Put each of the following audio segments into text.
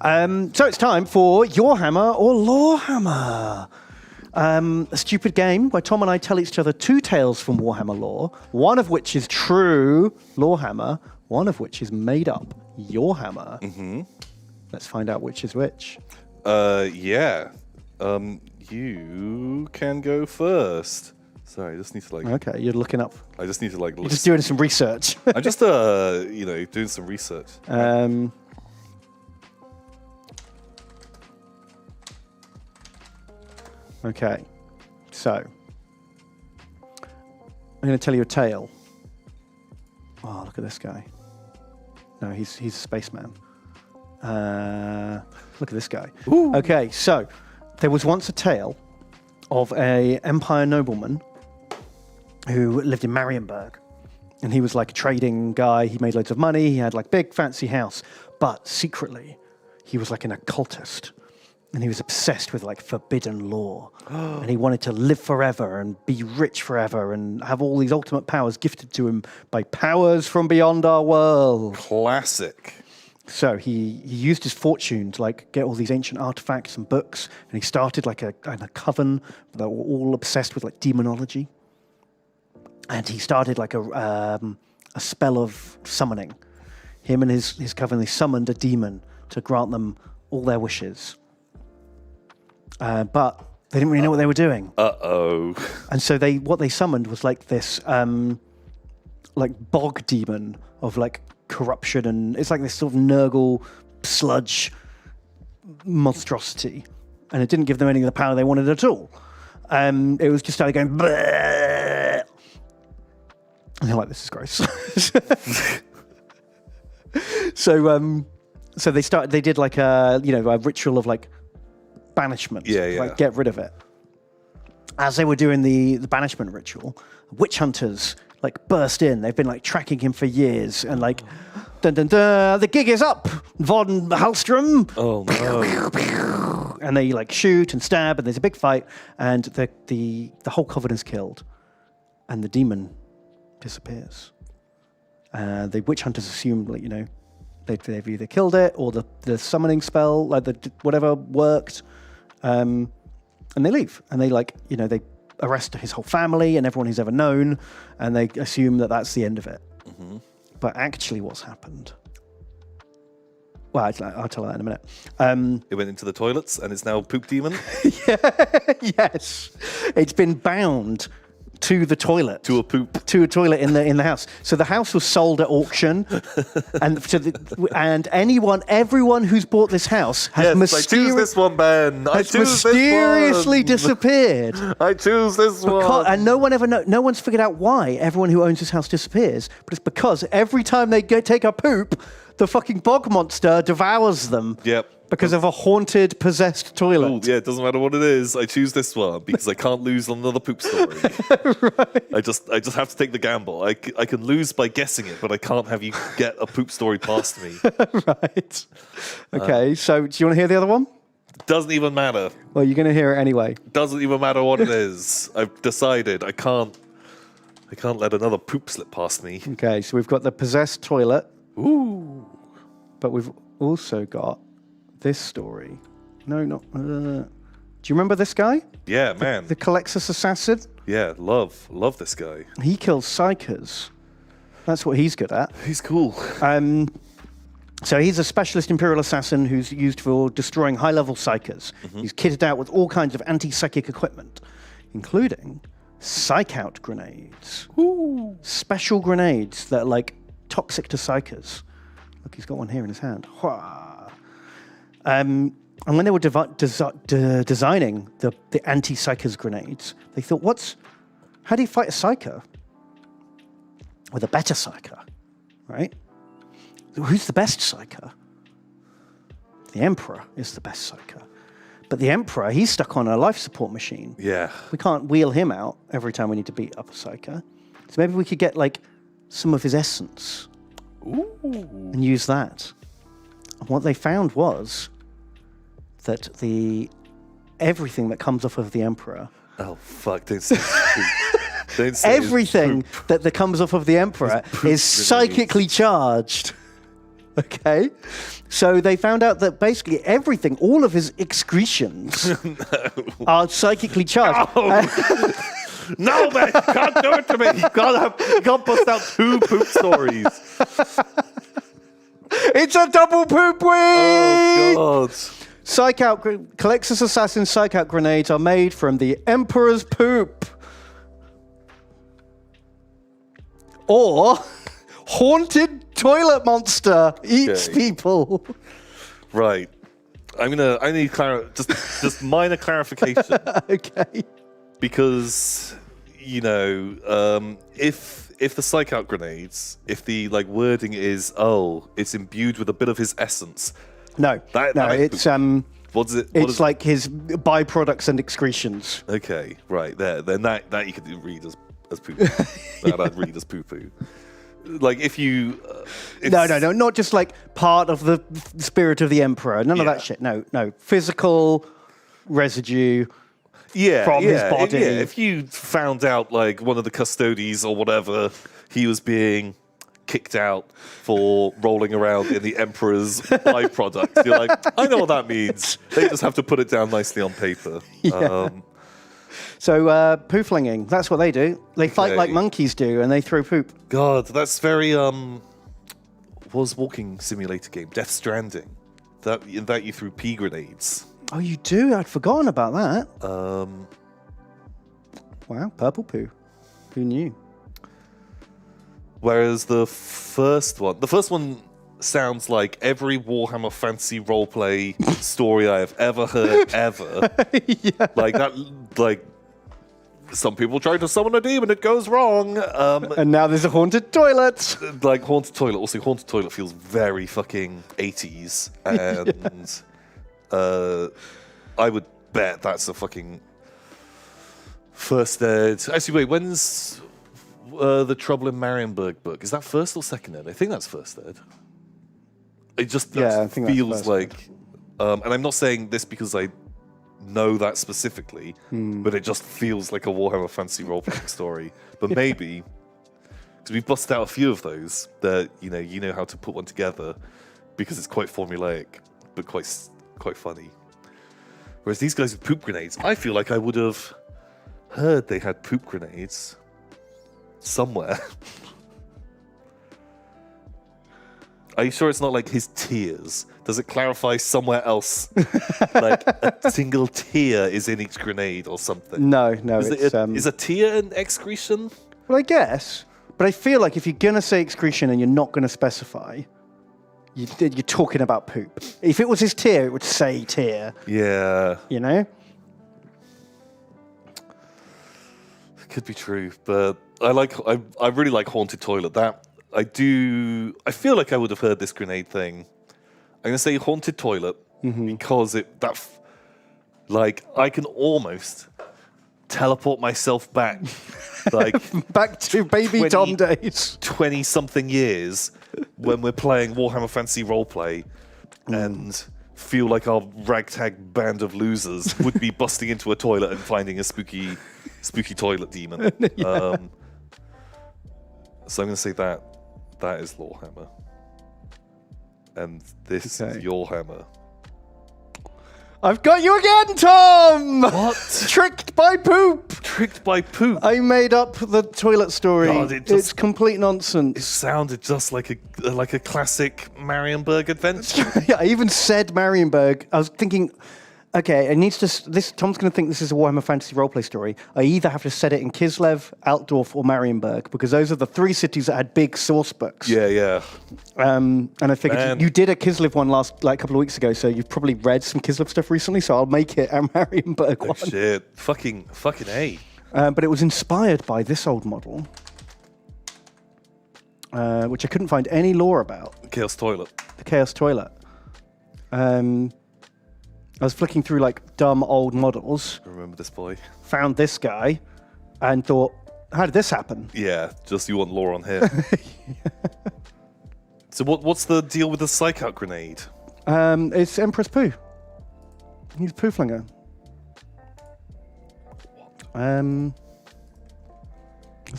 So it's time for Yourhammer or Lorehammer. A stupid game where Tom and I tell each other two tales from Warhammer lore, one of which is true, Lorehammer, one of which is made up, Yourhammer. Mm-hmm. Let's find out which is which. Yeah. You can go first. Sorry, I just need to Okay, you're looking up. I just need to You're just doing some research. I'm just doing some research. Okay, so I'm going to tell you a tale. Oh, look at this guy. No, he's a spaceman. Look at this guy. Ooh. Okay, so there was once a tale of a empire nobleman who lived in Marienburg, and he was like a trading guy. He made loads of money. He had like big fancy house, but secretly he was like an occultist. And he was obsessed with like forbidden lore. And he wanted to live forever and be rich forever and have all these ultimate powers gifted to him by powers from beyond our world. Classic. So he used his fortune to like get all these ancient artifacts and books. And he started like a coven that were all obsessed with like demonology. And he started like a spell of summoning. Him and his coven, they summoned a demon to grant them all their wishes. But they didn't really know what they were doing. Uh-oh. And so what they summoned was like this like bog demon of like corruption, and it's like this sort of Nurgle sludge monstrosity. And it didn't give them any of the power they wanted at all. It was just started going bleh. And they're like, this is gross. So they did like a ritual of like banishment, like get rid of it. As they were doing the banishment ritual, witch hunters like burst in. They've been like tracking him for years, and like, dun dun dun, the gig is up, von Hallstrom. Oh no! And they like shoot and stab, and there's a big fight, and the whole coven is killed, and the demon disappears. The witch hunters assume they've either killed it or the summoning spell, like whatever worked. And they leave, and they arrest his whole family and everyone he's ever known, and they assume that that's the end of it. Mm-hmm. But actually what's happened... Well, I'll tell that in a minute. It went into the toilets, and it's now a poop demon? Yes. It's been bound to the toilet. To a toilet in the house. So the house was sold at auction, and everyone who's bought this house has I choose this one, Ben. mysteriously disappeared. I choose this one. And no one's figured out why everyone who owns this house disappears, but it's because every time they take a poop, the fucking bog monster devours them. Yep. Because of a haunted, possessed toilet. Oh, yeah, it doesn't matter what it is. I choose this one because I can't lose on another poop story. Right. I just have to take the gamble. I can lose by guessing it, but I can't have you get a poop story past me. Right. Okay, so do you want to hear the other one? Doesn't even matter. Well, you're going to hear it anyway. Doesn't even matter what it is. I've decided I can't let another poop slip past me. Okay, so we've got the possessed toilet. Ooh. But we've also got this story. No, not... do you remember this guy? Yeah, man. The Calexis assassin? Yeah, love this guy. He kills psychers. That's what he's good at. He's cool. So he's a specialist Imperial assassin who's used for destroying high-level psychers. Mm-hmm. He's kitted out with all kinds of anti-psychic equipment, including psych-out grenades. Ooh. Special grenades that are like toxic to psychers. Look, he's got one here in his hand. And when they were designing the anti-psychers grenades, they thought, how do you fight a psyker? With a better psyker, right? Who's the best psyker? The Emperor is the best psyker. But the Emperor, he's stuck on a life support machine. Yeah. We can't wheel him out every time we need to beat up a psyker. So maybe we could get like some of his essence. Ooh. And use that. And what they found was that everything that comes off of the Emperor... Oh, fuck. Don't say Don't say everything that comes off of the Emperor is psychically charged. Okay. So they found out that basically everything, all of his excretions are psychically charged. No, man, you can't do it to me. You can't bust out 2 poop stories. It's a double poop week! Oh, God. Psych out, Calixtus Assassin psych out grenades are made from the Emperor's poop. Or haunted toilet monster eats Okay. people. Right. I need just minor clarification. Okay. Because, if the psych out grenades, if the wording is, it's imbued with a bit of his essence. No, it's What is it? it's like his byproducts and excretions. Okay, right there. Then that you could read as poo. That I'd read as poo poo. Like if you. No, not just like part of the spirit of the Emperor. None of that shit. No, physical residue. From his body. Yeah, if you found out one of the custodies or whatever, he was being kicked out for rolling around in the Emperor's byproduct, you're like, I know what that means. They just have to put it down nicely on paper. Yeah. So poo flinging, that's what they do. They fight like monkeys do, and they throw poop. God, that's very was walking simulator game, Death Stranding. That you threw pea grenades. Oh, you do? I'd forgotten about that. Wow, purple poo. Who knew? Whereas the first one sounds like every Warhammer fantasy roleplay story I have ever heard, ever. Yeah. Like some people try to summon a demon, it goes wrong. And now there's a haunted toilet. Like haunted toilet. Also, haunted toilet feels very fucking 80s, and I would bet that's a fucking first ed. Actually, wait, when's the Trouble in Marienburg book? Is that first or second ed? I think that's first ed. It just I think that's feels first like, and I'm not saying this because I know that specifically, but it just feels like a Warhammer fantasy role-playing story. But maybe because we've busted out a few of those that you know how to put one together because it's quite formulaic but quite funny. Whereas these guys with poop grenades, I feel like I would have heard they had poop grenades somewhere. Are you sure it's not like his tears? Does it clarify somewhere else? Like a single tear is in each grenade or something? No, Is a tear an excretion? Well, I guess. But I feel like if you're going to say excretion and you're not going to specify, you're talking about poop. If it was his tear, it would say tear. Yeah. You know? Could be true, but I really like Haunted Toilet. I feel like I would have heard this grenade thing. I'm gonna say Haunted Toilet because I can almost teleport myself back, back to baby Tom days. 20-something years when we're playing Warhammer Fantasy Roleplay and feel like our ragtag band of losers would be busting into a toilet and finding a spooky toilet demon. Yeah. So I'm going to say that is Lorehammer. And this is Yourhammer. I've got you again, Tom! What? Tricked by poop! Tricked by poop? I made up the toilet story. God, it's complete It nonsense. sounded just like a classic Marienburg adventure. Yeah, I even said Marienburg. I was thinking, okay, it needs to. Tom's going to think this is a Warhammer Fantasy roleplay story. I either have to set it in Kislev, Altdorf, or Marienburg because those are the three cities that had big source books. Yeah. And I figured you did a Kislev one a couple of weeks ago, so you've probably read some Kislev stuff recently. So I'll make it a Marienburg one. Shit, fucking A. But it was inspired by this old model, which I couldn't find any lore about. Chaos Toilet. The Chaos Toilet. I was flicking through dumb old models, Remember this boy? found this guy, and thought, how did this happen? Yeah, just you want lore on here. So what's the deal with the psych out grenade? It's Empress Pooh. He's a poo flinger. Has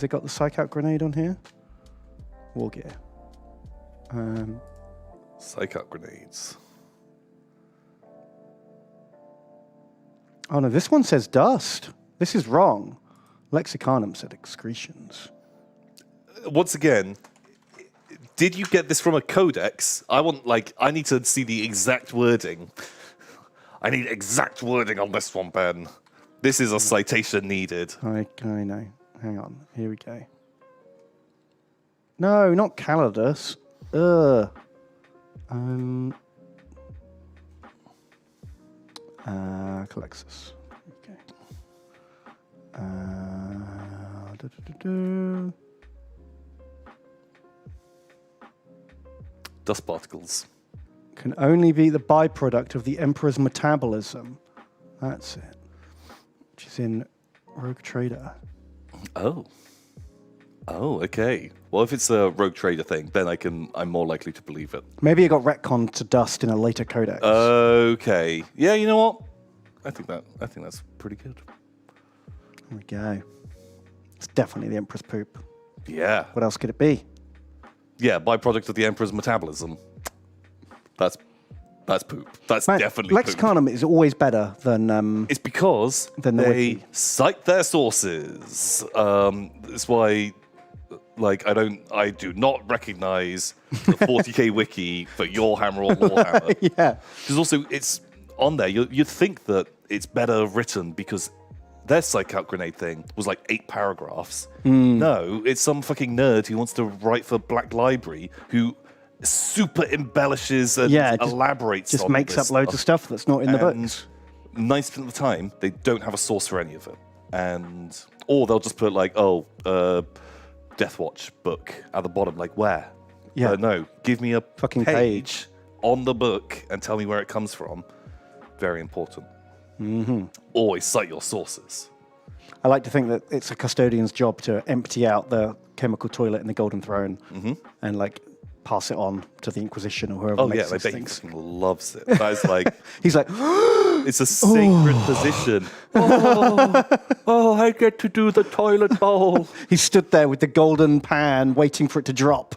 it got the psych out grenade on here? War gear. Psych out grenades. Oh no, this one says dust. This is wrong. Lexicanum said excretions. Once again, did you get this from a codex? I need to see the exact wording. I need exact wording on this one, Ben. This is a citation needed. I know. Hang on. Here we go. No, not Calidus. Calexis. Okay. Dust particles. Can only be the byproduct of the Emperor's metabolism. That's it. Which is in Rogue Trader. Oh, okay. Well, if it's a Rogue Trader thing, then I'm more likely to believe it. Maybe it got retconned to dust in a later codex. Okay. Yeah, you know what? I think that's pretty good. There we go. It's definitely the Emperor's poop. Yeah. What else could it be? Yeah, byproduct of the Emperor's metabolism. That's poop. That's definitely poop. Lexicanum is always better than... It's because than the they wiki. cite their sources. That's why, I do not recognize the 40k wiki for Yourhammer or Lorehammer. Yeah. Because also it's on there. You'd think that it's better written because their psych out grenade thing was like 8 paragraphs. No, it's some fucking nerd who wants to write for Black Library who super embellishes and elaborates just on makes this up loads of stuff that's not in the And books. 90% of the time, they don't have a source for any of it. Or they'll just put Death Watch book at the bottom, like where? Yeah. No, give me a Fucking page on the book and tell me where it comes from. Very important. Mm-hmm. Always cite your sources. I like to think that it's a custodian's job to empty out the chemical toilet in the Golden Throne and pass it on to the Inquisition or whoever makes I these bet he things. fucking loves it. That is like He's like, it's a sacred position. I get to do the toilet bowl. he stood there with the golden pan waiting for it to drop.